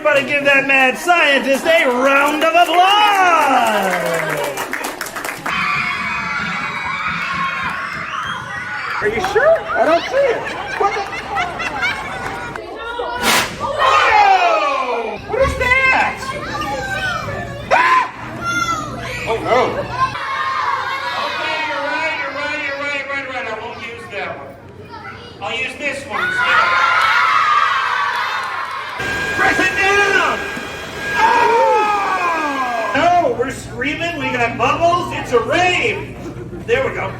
Everybody give that mad scientist a round of applause! Are you sure? I don't see it. What the? Whoa! What is that? Ah! Oh no! Okay, you're right. I won't use that one. I'll use this one instead. Press it down! Oh! No, we're screaming. We got bubbles. It's a rave. There we go.